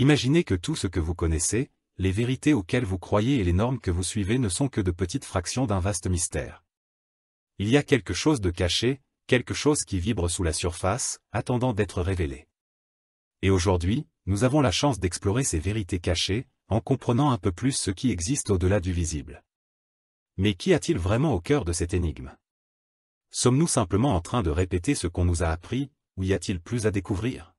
Imaginez que tout ce que vous connaissez, les vérités auxquelles vous croyez et les normes que vous suivez ne sont que de petites fractions d'un vaste mystère. Il y a quelque chose de caché, quelque chose qui vibre sous la surface, attendant d'être révélé. Et aujourd'hui, nous avons la chance d'explorer ces vérités cachées, en comprenant un peu plus ce qui existe au-delà du visible. Mais qu'y a-t-il vraiment au cœur de cette énigme? Sommes-nous simplement en train de répéter ce qu'on nous a appris, ou y a-t-il plus à découvrir?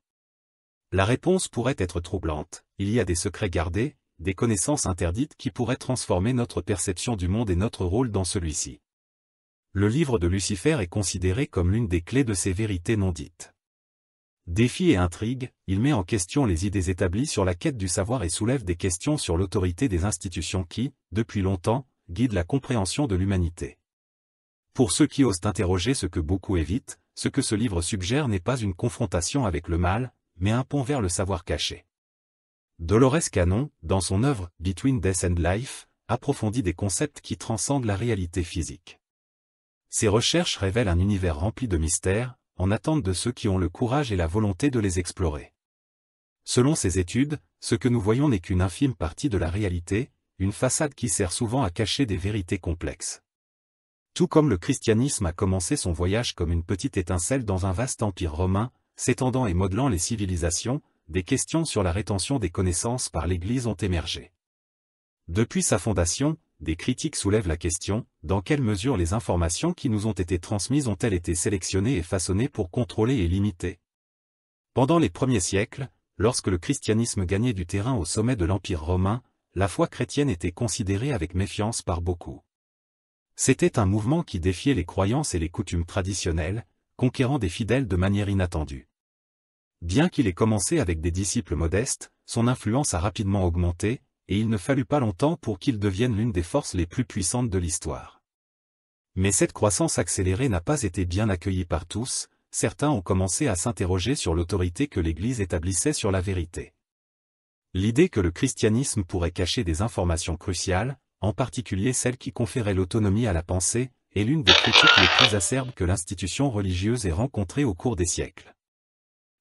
La réponse pourrait être troublante, il y a des secrets gardés, des connaissances interdites qui pourraient transformer notre perception du monde et notre rôle dans celui-ci. Le livre de Lucifer est considéré comme l'une des clés de ces vérités non dites. Défi et intrigue, il met en question les idées établies sur la quête du savoir et soulève des questions sur l'autorité des institutions qui, depuis longtemps, guident la compréhension de l'humanité. Pour ceux qui osent interroger ce que beaucoup évitent, ce que ce livre suggère n'est pas une confrontation avec le mal, mais un pont vers le savoir caché. Dolores Cannon, dans son œuvre « Between Death and Life », approfondit des concepts qui transcendent la réalité physique. Ses recherches révèlent un univers rempli de mystères, en attente de ceux qui ont le courage et la volonté de les explorer. Selon ses études, ce que nous voyons n'est qu'une infime partie de la réalité, une façade qui sert souvent à cacher des vérités complexes. Tout comme le christianisme a commencé son voyage comme une petite étincelle dans un vaste empire romain, s'étendant et modelant les civilisations, des questions sur la rétention des connaissances par l'Église ont émergé. Depuis sa fondation, des critiques soulèvent la question, dans quelle mesure les informations qui nous ont été transmises ont-elles été sélectionnées et façonnées pour contrôler et limiter? Pendant les premiers siècles, lorsque le christianisme gagnait du terrain au sommet de l'Empire romain, la foi chrétienne était considérée avec méfiance par beaucoup. C'était un mouvement qui défiait les croyances et les coutumes traditionnelles, conquérant des fidèles de manière inattendue. Bien qu'il ait commencé avec des disciples modestes, son influence a rapidement augmenté, et il ne fallut pas longtemps pour qu'il devienne l'une des forces les plus puissantes de l'histoire. Mais cette croissance accélérée n'a pas été bien accueillie par tous, certains ont commencé à s'interroger sur l'autorité que l'Église établissait sur la vérité. L'idée que le christianisme pourrait cacher des informations cruciales, en particulier celles qui conféraient l'autonomie à la pensée, est l'une des critiques les plus acerbes que l'institution religieuse ait rencontrées au cours des siècles.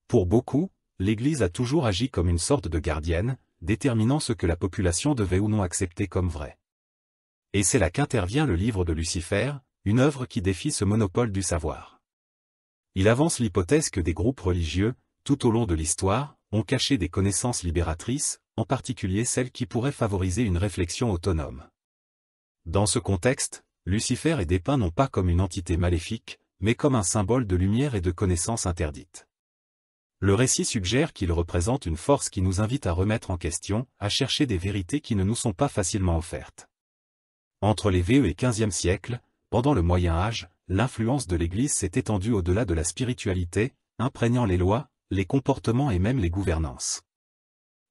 Pour beaucoup, l'Église a toujours agi comme une sorte de gardienne, déterminant ce que la population devait ou non accepter comme vrai. Et c'est là qu'intervient le livre de Lucifer, une œuvre qui défie ce monopole du savoir. Il avance l'hypothèse que des groupes religieux, tout au long de l'histoire, ont caché des connaissances libératrices, en particulier celles qui pourraient favoriser une réflexion autonome. Dans ce contexte, Lucifer est dépeint non pas comme une entité maléfique, mais comme un symbole de lumière et de connaissances interdites. Le récit suggère qu'il représente une force qui nous invite à remettre en question, à chercher des vérités qui ne nous sont pas facilement offertes. Entre les VE et XVe siècle, pendant le Moyen Âge, l'influence de l'Église s'est étendue au-delà de la spiritualité, imprégnant les lois, les comportements et même les gouvernances.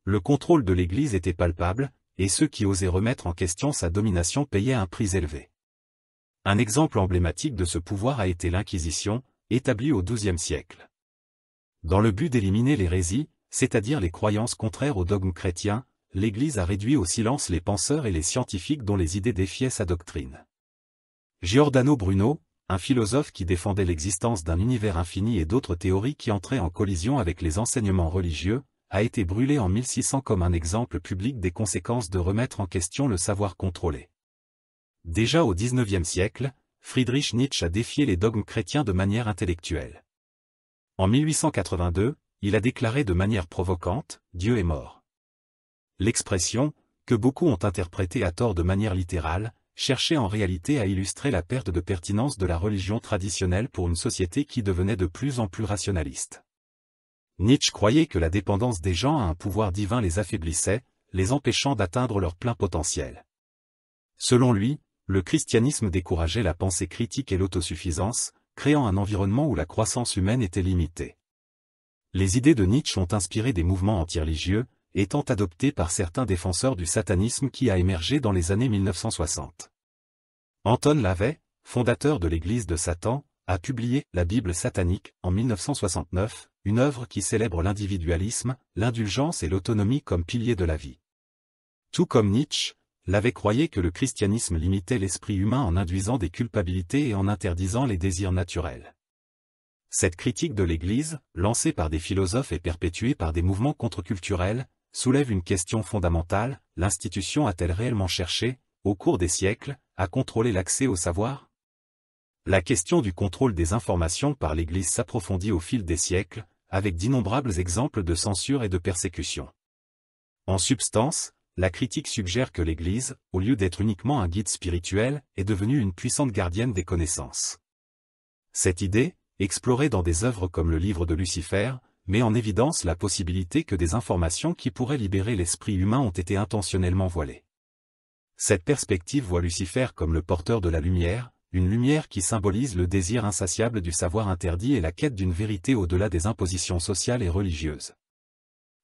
Le contrôle de l'Église était palpable, et ceux qui osaient remettre en question sa domination payaient un prix élevé. Un exemple emblématique de ce pouvoir a été l'Inquisition, établie au XIIe siècle. Dans le but d'éliminer l'hérésie, c'est-à-dire les croyances contraires au dogme chrétien, l'Église a réduit au silence les penseurs et les scientifiques dont les idées défiaient sa doctrine. Giordano Bruno, un philosophe qui défendait l'existence d'un univers infini et d'autres théories qui entraient en collision avec les enseignements religieux, a été brûlé en 1600 comme un exemple public des conséquences de remettre en question le savoir contrôlé. Déjà au XIXe siècle, Friedrich Nietzsche a défié les dogmes chrétiens de manière intellectuelle. En 1882, il a déclaré de manière provocante « Dieu est mort ». L'expression, que beaucoup ont interprétée à tort de manière littérale, cherchait en réalité à illustrer la perte de pertinence de la religion traditionnelle pour une société qui devenait de plus en plus rationaliste. Nietzsche croyait que la dépendance des gens à un pouvoir divin les affaiblissait, les empêchant d'atteindre leur plein potentiel. Selon lui, le christianisme décourageait la pensée critique et l'autosuffisance, créant un environnement où la croissance humaine était limitée. Les idées de Nietzsche ont inspiré des mouvements anti-religieux, étant adoptés par certains défenseurs du satanisme qui a émergé dans les années 1960. Anton LaVey, fondateur de l'Église de Satan, a publié « La Bible satanique » en 1969, une œuvre qui célèbre l'individualisme, l'indulgence et l'autonomie comme piliers de la vie. Tout comme Nietzsche, LaVey croyait que le christianisme limitait l'esprit humain en induisant des culpabilités et en interdisant les désirs naturels. Cette critique de l'Église, lancée par des philosophes et perpétuée par des mouvements contre-culturels, soulève une question fondamentale: l'institution a-t-elle réellement cherché, au cours des siècles, à contrôler l'accès au savoir? La question du contrôle des informations par l'Église s'approfondit au fil des siècles, avec d'innombrables exemples de censure et de persécution. En substance, la critique suggère que l'Église, au lieu d'être uniquement un guide spirituel, est devenue une puissante gardienne des connaissances. Cette idée, explorée dans des œuvres comme le livre de Lucifer, met en évidence la possibilité que des informations qui pourraient libérer l'esprit humain ont été intentionnellement voilées. Cette perspective voit Lucifer comme le porteur de la lumière, une lumière qui symbolise le désir insatiable du savoir interdit et la quête d'une vérité au-delà des impositions sociales et religieuses.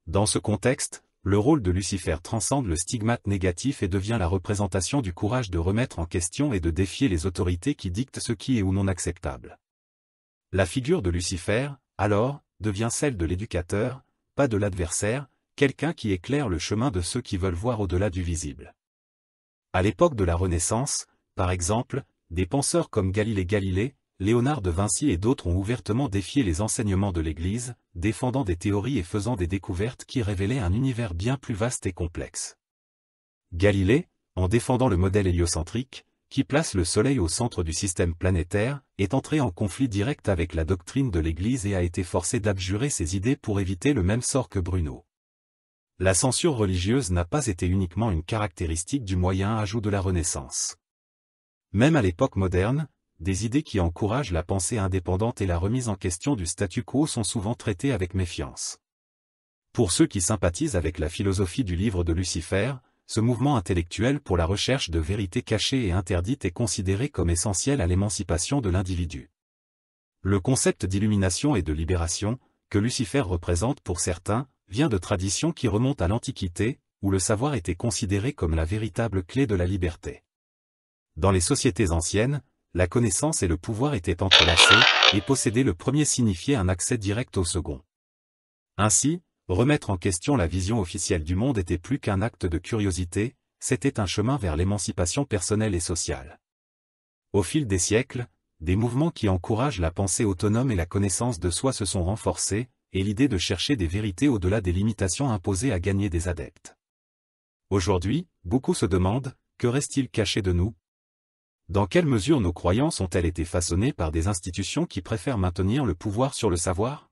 Dans ce contexte, le rôle de Lucifer transcende le stigmate négatif et devient la représentation du courage de remettre en question et de défier les autorités qui dictent ce qui est ou non acceptable. La figure de Lucifer, alors, devient celle de l'éducateur, pas de l'adversaire, quelqu'un qui éclaire le chemin de ceux qui veulent voir au-delà du visible. À l'époque de la Renaissance, par exemple, des penseurs comme Galilée Galilée, Léonard de Vinci et d'autres ont ouvertement défié les enseignements de l'Église, défendant des théories et faisant des découvertes qui révélaient un univers bien plus vaste et complexe. Galilée, en défendant le modèle héliocentrique, qui place le Soleil au centre du système planétaire, est entré en conflit direct avec la doctrine de l'Église et a été forcé d'abjurer ses idées pour éviter le même sort que Bruno. La censure religieuse n'a pas été uniquement une caractéristique du moyen âge ou de la Renaissance. Même à l'époque moderne, des idées qui encouragent la pensée indépendante et la remise en question du statu quo sont souvent traitées avec méfiance. Pour ceux qui sympathisent avec la philosophie du livre de Lucifer, ce mouvement intellectuel pour la recherche de vérités cachées et interdites est considéré comme essentiel à l'émancipation de l'individu. Le concept d'illumination et de libération, que Lucifer représente pour certains, vient de traditions qui remontent à l'Antiquité, où le savoir était considéré comme la véritable clé de la liberté. Dans les sociétés anciennes, la connaissance et le pouvoir étaient entrelacés, et posséder le premier signifiait un accès direct au second. Ainsi, remettre en question la vision officielle du monde était plus qu'un acte de curiosité, c'était un chemin vers l'émancipation personnelle et sociale. Au fil des siècles, des mouvements qui encouragent la pensée autonome et la connaissance de soi se sont renforcés, et l'idée de chercher des vérités au-delà des limitations imposées a gagné des adeptes. Aujourd'hui, beaucoup se demandent, que reste-t-il caché de nous? Dans quelle mesure nos croyances ont-elles été façonnées par des institutions qui préfèrent maintenir le pouvoir sur le savoir?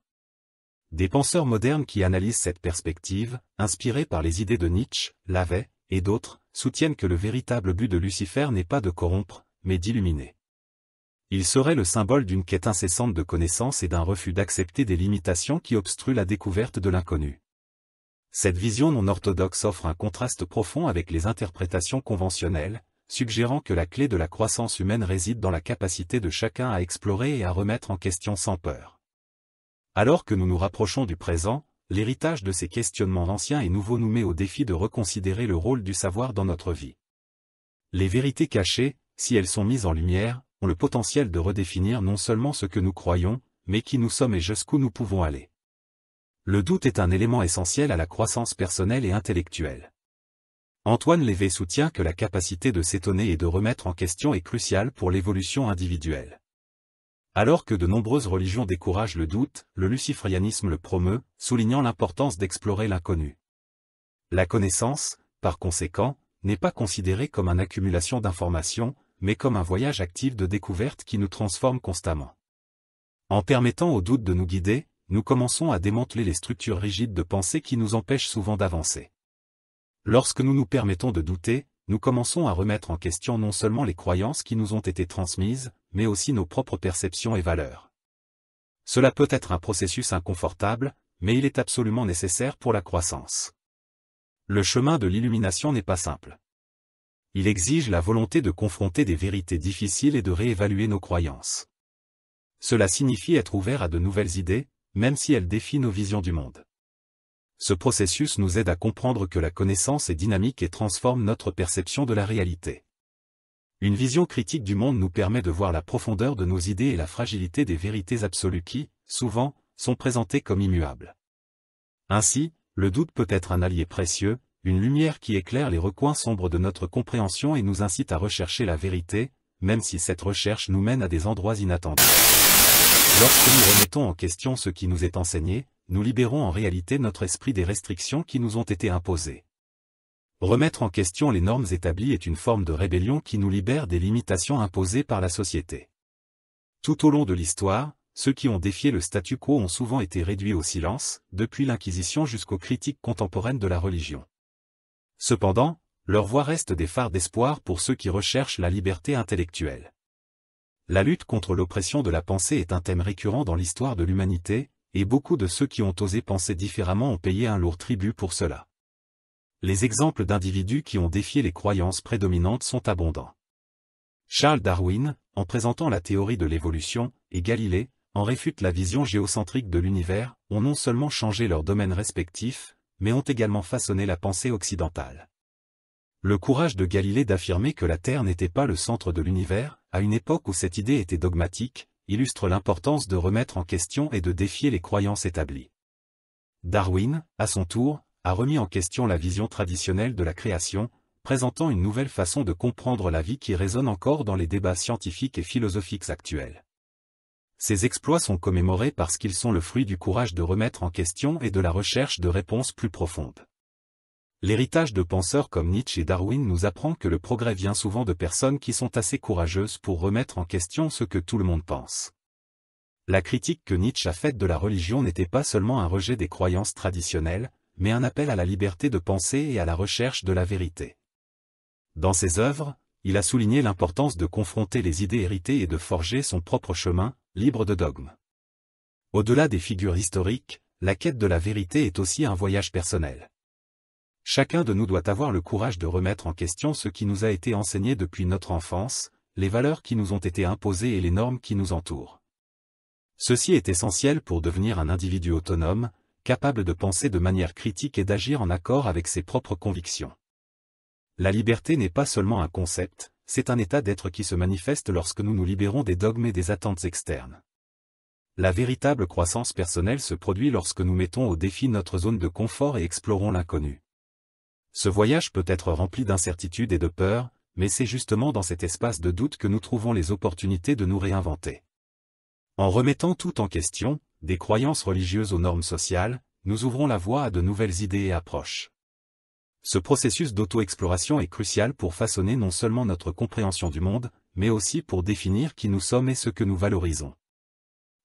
Des penseurs modernes qui analysent cette perspective, inspirés par les idées de Nietzsche, Lavey, et d'autres, soutiennent que le véritable but de Lucifer n'est pas de corrompre, mais d'illuminer. Il serait le symbole d'une quête incessante de connaissance et d'un refus d'accepter des limitations qui obstruent la découverte de l'inconnu. Cette vision non orthodoxe offre un contraste profond avec les interprétations conventionnelles, suggérant que la clé de la croissance humaine réside dans la capacité de chacun à explorer et à remettre en question sans peur. Alors que nous nous rapprochons du présent, l'héritage de ces questionnements anciens et nouveaux nous met au défi de reconsidérer le rôle du savoir dans notre vie. Les vérités cachées, si elles sont mises en lumière, ont le potentiel de redéfinir non seulement ce que nous croyons, mais qui nous sommes et jusqu'où nous pouvons aller. Le doute est un élément essentiel à la croissance personnelle et intellectuelle. Antoine Lévey soutient que la capacité de s'étonner et de remettre en question est cruciale pour l'évolution individuelle. Alors que de nombreuses religions découragent le doute, le luciférianisme le promeut, soulignant l'importance d'explorer l'inconnu. La connaissance, par conséquent, n'est pas considérée comme une accumulation d'informations, mais comme un voyage actif de découverte qui nous transforme constamment. En permettant au doute de nous guider, nous commençons à démanteler les structures rigides de pensée qui nous empêchent souvent d'avancer. Lorsque nous nous permettons de douter, nous commençons à remettre en question non seulement les croyances qui nous ont été transmises, mais aussi nos propres perceptions et valeurs. Cela peut être un processus inconfortable, mais il est absolument nécessaire pour la croissance. Le chemin de l'illumination n'est pas simple. Il exige la volonté de confronter des vérités difficiles et de réévaluer nos croyances. Cela signifie être ouvert à de nouvelles idées, même si elles défient nos visions du monde. Ce processus nous aide à comprendre que la connaissance est dynamique et transforme notre perception de la réalité. Une vision critique du monde nous permet de voir la profondeur de nos idées et la fragilité des vérités absolues qui, souvent, sont présentées comme immuables. Ainsi, le doute peut être un allié précieux, une lumière qui éclaire les recoins sombres de notre compréhension et nous incite à rechercher la vérité, même si cette recherche nous mène à des endroits inattendus. Lorsque nous remettons en question ce qui nous est enseigné, nous libérons en réalité notre esprit des restrictions qui nous ont été imposées. Remettre en question les normes établies est une forme de rébellion qui nous libère des limitations imposées par la société. Tout au long de l'histoire, ceux qui ont défié le statu quo ont souvent été réduits au silence, depuis l'Inquisition jusqu'aux critiques contemporaines de la religion. Cependant, leur voix reste des phares d'espoir pour ceux qui recherchent la liberté intellectuelle. La lutte contre l'oppression de la pensée est un thème récurrent dans l'histoire de l'humanité, et beaucoup de ceux qui ont osé penser différemment ont payé un lourd tribut pour cela. Les exemples d'individus qui ont défié les croyances prédominantes sont abondants. Charles Darwin, en présentant la théorie de l'évolution, et Galilée, en réfute la vision géocentrique de l'univers, ont non seulement changé leurs domaines respectifs, mais ont également façonné la pensée occidentale. Le courage de Galilée d'affirmer que la Terre n'était pas le centre de l'univers, à une époque où cette idée était dogmatique, illustre l'importance de remettre en question et de défier les croyances établies. Darwin, à son tour, a remis en question la vision traditionnelle de la création, présentant une nouvelle façon de comprendre la vie qui résonne encore dans les débats scientifiques et philosophiques actuels. Ces exploits sont commémorés parce qu'ils sont le fruit du courage de remettre en question et de la recherche de réponses plus profondes. L'héritage de penseurs comme Nietzsche et Darwin nous apprend que le progrès vient souvent de personnes qui sont assez courageuses pour remettre en question ce que tout le monde pense. La critique que Nietzsche a faite de la religion n'était pas seulement un rejet des croyances traditionnelles, mais un appel à la liberté de penser et à la recherche de la vérité. Dans ses œuvres, il a souligné l'importance de confronter les idées héritées et de forger son propre chemin, libre de dogmes. Au-delà des figures historiques, la quête de la vérité est aussi un voyage personnel. Chacun de nous doit avoir le courage de remettre en question ce qui nous a été enseigné depuis notre enfance, les valeurs qui nous ont été imposées et les normes qui nous entourent. Ceci est essentiel pour devenir un individu autonome, capable de penser de manière critique et d'agir en accord avec ses propres convictions. La liberté n'est pas seulement un concept, c'est un état d'être qui se manifeste lorsque nous nous libérons des dogmes et des attentes externes. La véritable croissance personnelle se produit lorsque nous mettons au défi notre zone de confort et explorons l'inconnu. Ce voyage peut être rempli d'incertitudes et de peur, mais c'est justement dans cet espace de doute que nous trouvons les opportunités de nous réinventer. En remettant tout en question, des croyances religieuses aux normes sociales, nous ouvrons la voie à de nouvelles idées et approches. Ce processus d'auto-exploration est crucial pour façonner non seulement notre compréhension du monde, mais aussi pour définir qui nous sommes et ce que nous valorisons.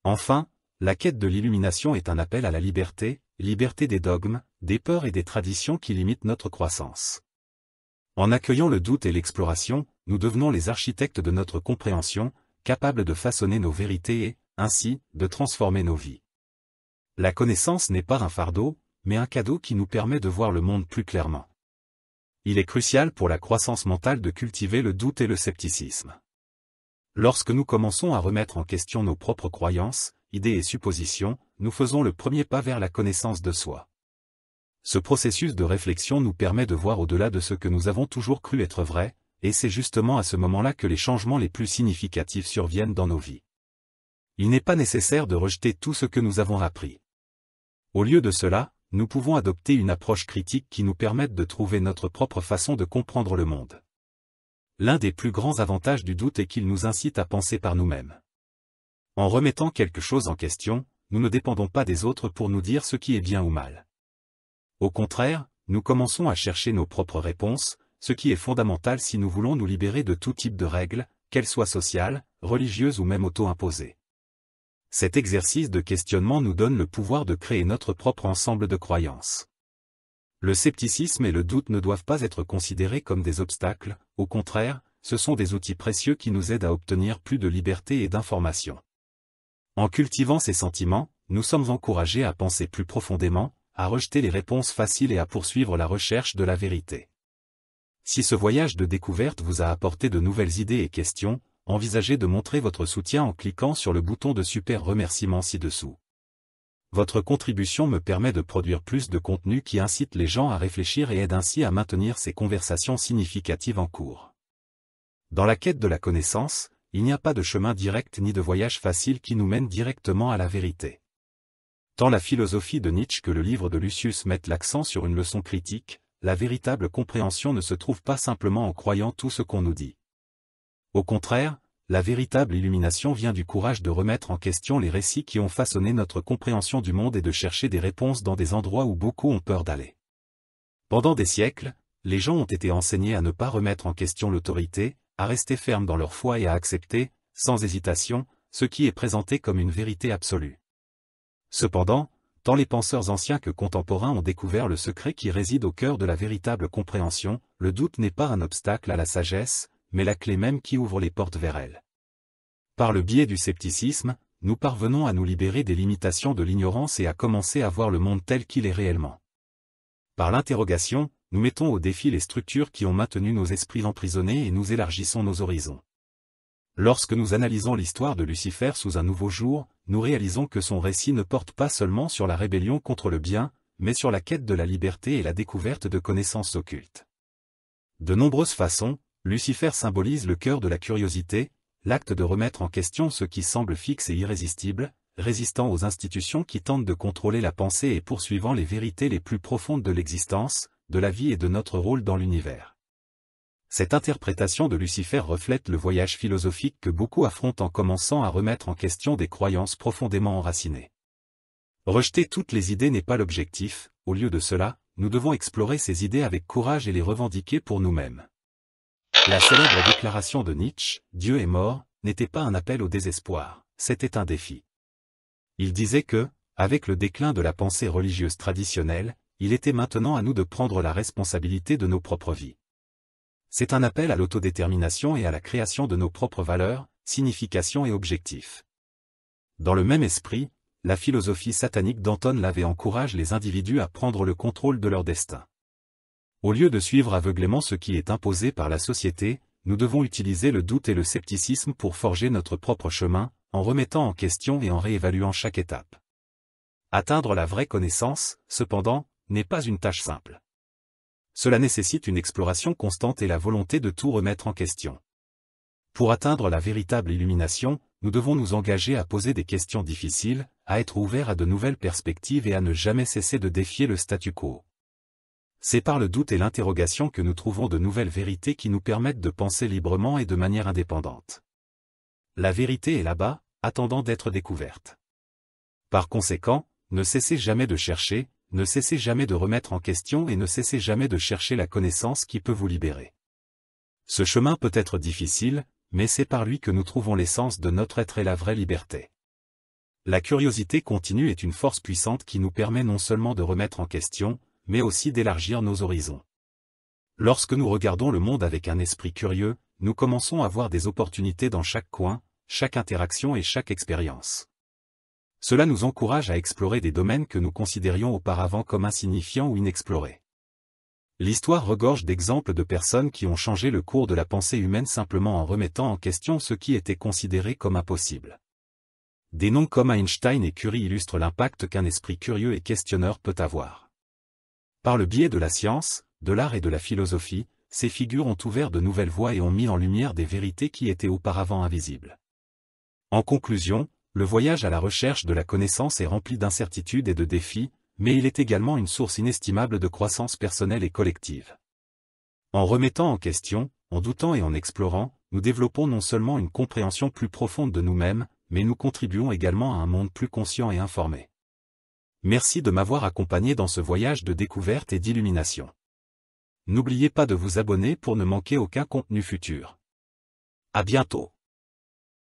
Enfin, la quête de l'illumination est un appel à la liberté, liberté des dogmes, des peurs et des traditions qui limitent notre croissance. En accueillant le doute et l'exploration, nous devenons les architectes de notre compréhension, capables de façonner nos vérités et, ainsi, de transformer nos vies. La connaissance n'est pas un fardeau, mais un cadeau qui nous permet de voir le monde plus clairement. Il est crucial pour la croissance mentale de cultiver le doute et le scepticisme. Lorsque nous commençons à remettre en question nos propres croyances, idées et suppositions, nous faisons le premier pas vers la connaissance de soi. Ce processus de réflexion nous permet de voir au-delà de ce que nous avons toujours cru être vrai, et c'est justement à ce moment-là que les changements les plus significatifs surviennent dans nos vies. Il n'est pas nécessaire de rejeter tout ce que nous avons appris. Au lieu de cela, nous pouvons adopter une approche critique qui nous permette de trouver notre propre façon de comprendre le monde. L'un des plus grands avantages du doute est qu'il nous incite à penser par nous-mêmes. En remettant quelque chose en question, nous ne dépendons pas des autres pour nous dire ce qui est bien ou mal. Au contraire, nous commençons à chercher nos propres réponses, ce qui est fondamental si nous voulons nous libérer de tout type de règles, qu'elles soient sociales, religieuses ou même auto-imposées. Cet exercice de questionnement nous donne le pouvoir de créer notre propre ensemble de croyances. Le scepticisme et le doute ne doivent pas être considérés comme des obstacles, au contraire, ce sont des outils précieux qui nous aident à obtenir plus de liberté et d'information. En cultivant ces sentiments, nous sommes encouragés à penser plus profondément, à rejeter les réponses faciles et à poursuivre la recherche de la vérité. Si ce voyage de découverte vous a apporté de nouvelles idées et questions, envisagez de montrer votre soutien en cliquant sur le bouton de super remerciement ci-dessous. Votre contribution me permet de produire plus de contenu qui incite les gens à réfléchir et aide ainsi à maintenir ces conversations significatives en cours. Dans la quête de la connaissance, il n'y a pas de chemin direct ni de voyage facile qui nous mène directement à la vérité. Tant la philosophie de Nietzsche que le livre de Lucius mettent l'accent sur une leçon critique, la véritable compréhension ne se trouve pas simplement en croyant tout ce qu'on nous dit. Au contraire, la véritable illumination vient du courage de remettre en question les récits qui ont façonné notre compréhension du monde et de chercher des réponses dans des endroits où beaucoup ont peur d'aller. Pendant des siècles, les gens ont été enseignés à ne pas remettre en question l'autorité, à rester fermes dans leur foi et à accepter, sans hésitation, ce qui est présenté comme une vérité absolue. Cependant, tant les penseurs anciens que contemporains ont découvert le secret qui réside au cœur de la véritable compréhension, le doute n'est pas un obstacle à la sagesse, mais la clé même qui ouvre les portes vers elle. Par le biais du scepticisme, nous parvenons à nous libérer des limitations de l'ignorance et à commencer à voir le monde tel qu'il est réellement. Par l'interrogation, nous mettons au défi les structures qui ont maintenu nos esprits emprisonnés et nous élargissons nos horizons. Lorsque nous analysons l'histoire de Lucifer sous un nouveau jour, nous réalisons que son récit ne porte pas seulement sur la rébellion contre le bien, mais sur la quête de la liberté et la découverte de connaissances occultes. De nombreuses façons, Lucifer symbolise le cœur de la curiosité, l'acte de remettre en question ce qui semble fixe et irrésistible, résistant aux institutions qui tentent de contrôler la pensée et poursuivant les vérités les plus profondes de l'existence, de la vie et de notre rôle dans l'univers. Cette interprétation de Lucifer reflète le voyage philosophique que beaucoup affrontent en commençant à remettre en question des croyances profondément enracinées. Rejeter toutes les idées n'est pas l'objectif, au lieu de cela, nous devons explorer ces idées avec courage et les revendiquer pour nous-mêmes. La célèbre déclaration de Nietzsche, « Dieu est mort », n'était pas un appel au désespoir, c'était un défi. Il disait que, avec le déclin de la pensée religieuse traditionnelle, il était maintenant à nous de prendre la responsabilité de nos propres vies. C'est un appel à l'autodétermination et à la création de nos propres valeurs, significations et objectifs. Dans le même esprit, la philosophie satanique d'Anton LaVey encourage les individus à prendre le contrôle de leur destin. Au lieu de suivre aveuglément ce qui est imposé par la société, nous devons utiliser le doute et le scepticisme pour forger notre propre chemin, en remettant en question et en réévaluant chaque étape. Atteindre la vraie connaissance, cependant, n'est pas une tâche simple. Cela nécessite une exploration constante et la volonté de tout remettre en question. Pour atteindre la véritable illumination, nous devons nous engager à poser des questions difficiles, à être ouverts à de nouvelles perspectives et à ne jamais cesser de défier le statu quo. C'est par le doute et l'interrogation que nous trouvons de nouvelles vérités qui nous permettent de penser librement et de manière indépendante. La vérité est là-bas, attendant d'être découverte. Par conséquent, ne cessez jamais de chercher, ne cessez jamais de remettre en question et ne cessez jamais de chercher la connaissance qui peut vous libérer. Ce chemin peut être difficile, mais c'est par lui que nous trouvons l'essence de notre être et la vraie liberté. La curiosité continue est une force puissante qui nous permet non seulement de remettre en question, mais aussi d'élargir nos horizons. Lorsque nous regardons le monde avec un esprit curieux, nous commençons à voir des opportunités dans chaque coin, chaque interaction et chaque expérience. Cela nous encourage à explorer des domaines que nous considérions auparavant comme insignifiants ou inexplorés. L'histoire regorge d'exemples de personnes qui ont changé le cours de la pensée humaine simplement en remettant en question ce qui était considéré comme impossible. Des noms comme Einstein et Curie illustrent l'impact qu'un esprit curieux et questionneur peut avoir. Par le biais de la science, de l'art et de la philosophie, ces figures ont ouvert de nouvelles voies et ont mis en lumière des vérités qui étaient auparavant invisibles. En conclusion, le voyage à la recherche de la connaissance est rempli d'incertitudes et de défis, mais il est également une source inestimable de croissance personnelle et collective. En remettant en question, en doutant et en explorant, nous développons non seulement une compréhension plus profonde de nous-mêmes, mais nous contribuons également à un monde plus conscient et informé. Merci de m'avoir accompagné dans ce voyage de découverte et d'illumination. N'oubliez pas de vous abonner pour ne manquer aucun contenu futur. À bientôt.